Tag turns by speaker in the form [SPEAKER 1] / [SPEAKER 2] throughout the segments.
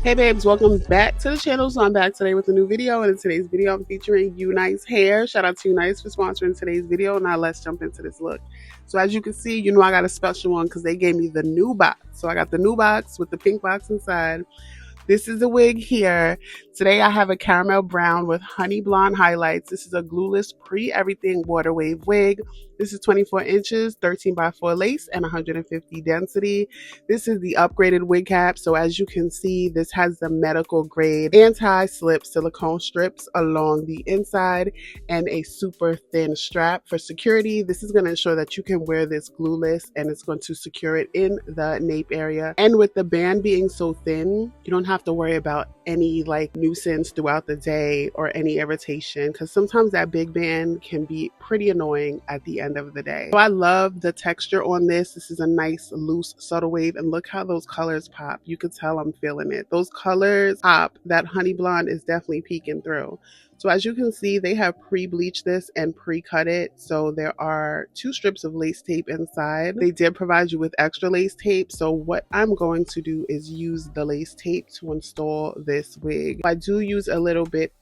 [SPEAKER 1] Hey babes, welcome back to the channel. So I'm back today with a new video, and in today's video I'm featuring UNice hair. Shout out to UNice for sponsoring today's video. Now let's jump into this look. So as you can see, I got a special one because they gave me the new box. So I got the new box with the pink box inside. This is the wig here. Today I have a caramel brown with honey blonde highlights. This is a glueless pre-everything water wave wig. This is 24 inches, 13 by 4 lace, and 150 density. This is the upgraded wig cap. So as you can see, this has the medical grade anti-slip silicone strips along the inside and a super thin strap for security. This is going to ensure that you can wear this glueless, and it's going to secure it in the nape area. And with the band being so thin, you don't have to worry about any nuisance throughout the day or any irritation, because sometimes that big band can be pretty annoying at the end of the day. So I love the texture on this. This is a nice loose subtle wave, and look how those colors pop. You could tell I'm feeling it. Those colors pop. That honey blonde is definitely peeking through. So as you can see, they have pre-bleached this and pre-cut it. So there are 2 strips of lace tape inside. They did provide you with extra lace tape. So what I'm going to do is use the lace tape to install this wig. I do use a little bit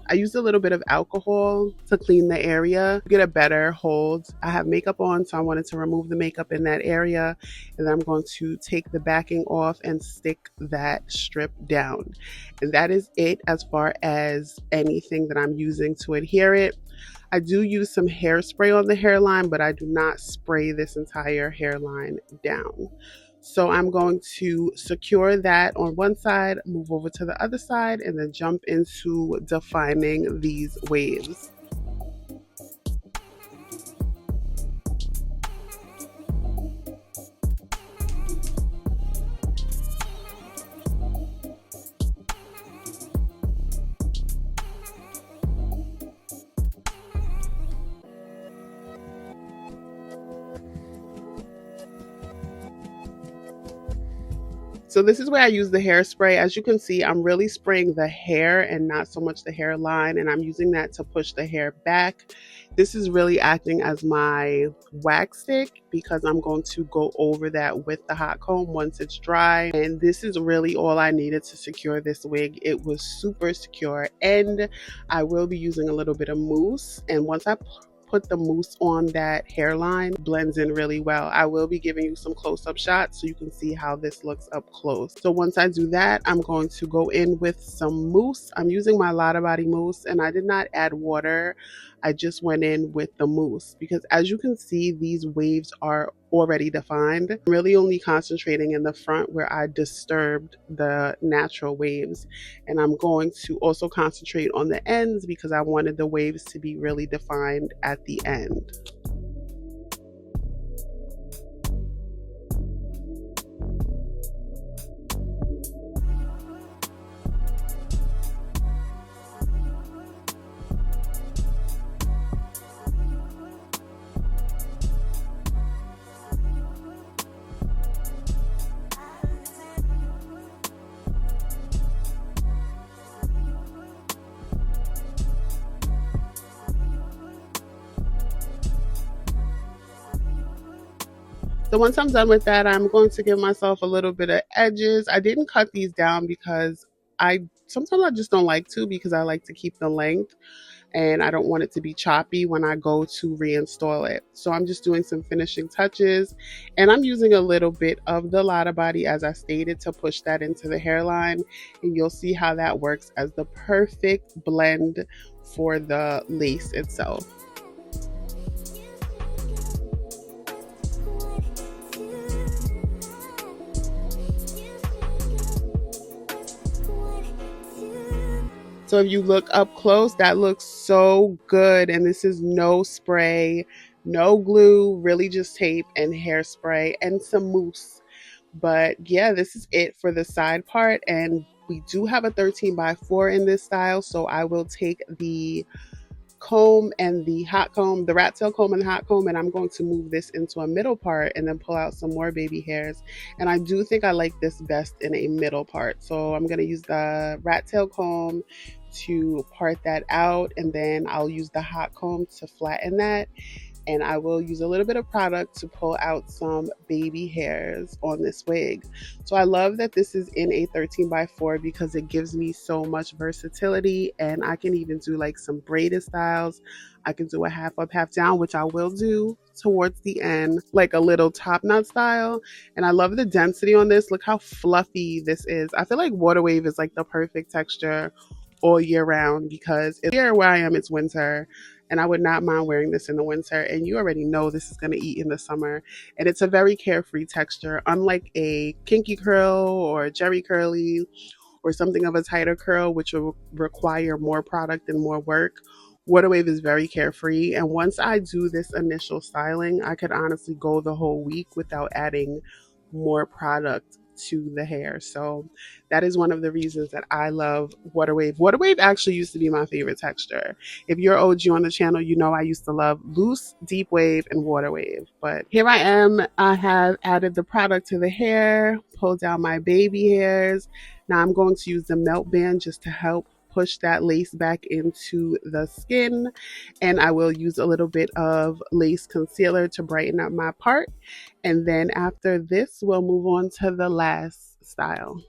[SPEAKER 1] I used a little bit of alcohol to clean the area, get a better hold. I have makeup on, so I wanted to remove the makeup in that area. And then I'm going to take the backing off and stick that strip down. And that is it as far as anything that I'm using to adhere it. I do use some hairspray on the hairline, but I do not spray this entire hairline down. So I'm going to secure that on one side, move over to the other side, and then jump into defining these waves. So this is where I use the hairspray. As you can see, I'm really spraying the hair and not so much the hairline, and I'm using that to push the hair back. This is really acting as my wax stick because I'm going to go over that with the hot comb once it's dry. And this is really all I needed to secure this wig. It was super secure, and I will be using a little bit of mousse. And once I put the mousse on that hairline, blends in really well. I will be giving you some close-up shots so you can see how this looks up close. So once I do that, I'm going to go in with some mousse. I'm using my Lotta Body mousse, and I did not add water. I just went in with the mousse because as you can see, these waves are already defined. I'm really only concentrating in the front where I disturbed the natural waves. And I'm going to also concentrate on the ends because I wanted the waves to be really defined at the end. So once I'm done with that, I'm going to give myself a little bit of edges. I didn't cut these down because sometimes I just don't like to, because I like to keep the length and I don't want it to be choppy when I go to reinstall it. So I'm just doing some finishing touches, and I'm using a little bit of the Lotta Body, as I stated, to push that into the hairline, and you'll see how that works as the perfect blend for the lace itself. So if you look up close, that looks so good. And this is no spray, no glue, really just tape and hairspray and some mousse. But yeah, this is it for the side part. And we do have a 13 by 4 in this style. So I will take the comb and the hot comb, the rat tail comb and the hot comb, and I'm going to move this into a middle part and then pull out some more baby hairs. And I do think I like this best in a middle part. So I'm going to use the rat tail comb to part that out, and then I'll use the hot comb to flatten that. and I will use a little bit of product to pull out some baby hairs on this wig. So I love that this is in a 13x4 because it gives me so much versatility, and I can even do like some braided styles. I can do a half up, half down, which I will do towards the end, like a little top knot style. And I love the density on this. Look how fluffy this is. I feel like water wave is like the perfect texture all year round because here where I am, it's winter, and I would not mind wearing this in the winter. And you already know this is going to eat in the summer. And it's a very carefree texture, unlike a kinky curl or a jerry curly or something of a tighter curl, which will require more product and more work. Water wave is very carefree. And once I do this initial styling, I could honestly go the whole week without adding more product to the hair. So that is one of the reasons that I love water wave. Water wave actually used to be my favorite texture. If you're OG on the channel, you know I used to love loose, deep wave, and water wave. But here I am. I have added the product to the hair, pulled down my baby hairs. Now I'm going to use the melt band just to help push that lace back into the skin, and I will use a little bit of lace concealer to brighten up my part. And then after this, we'll move on to the last style.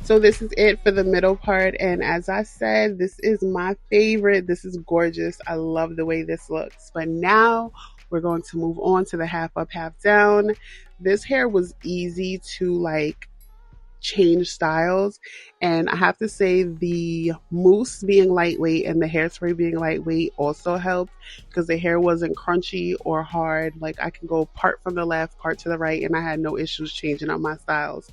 [SPEAKER 1] So this is it for the middle part, and as I said, this is my favorite. This is gorgeous. I love the way this looks. But now we're going to move on to the half up, half down. This hair was easy to like change styles, and I have to say the mousse being lightweight and the hairspray being lightweight also helped because the hair wasn't crunchy or hard. Like I can go part from the left, part to the right, and I had no issues changing up my styles.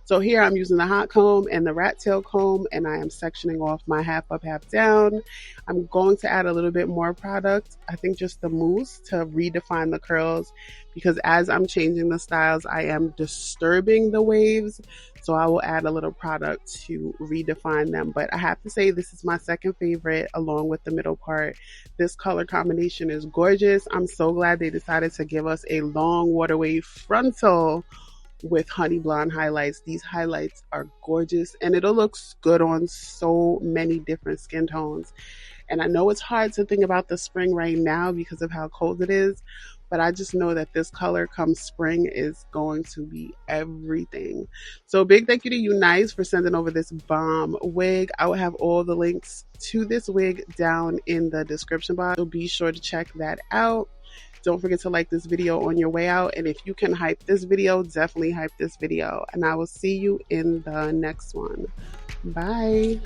[SPEAKER 1] So here I'm using the hot comb and the rat tail comb, and I am sectioning off my half up, half down. I'm going to add a little bit more product, I think just the mousse, to redefine the curls, because as I'm changing the styles, I am disturbing the waves. So I will add a little product to redefine them. But I have to say this is my second favorite along with the middle part. This color combination is gorgeous. I'm so glad they decided to give us a long water wave frontal with honey blonde highlights. These highlights are gorgeous, and it'll look good on so many different skin tones. And I know it's hard to think about the spring right now because of how cold it is, but I just know that this color come spring is going to be everything. So big thank you to UNice for sending over this bomb wig. I will have all the links to this wig down in the description box, so be sure to check that out. Don't forget to like this video on your way out. And if you can hype this video, definitely hype this video. And I will see you in the next one. Bye.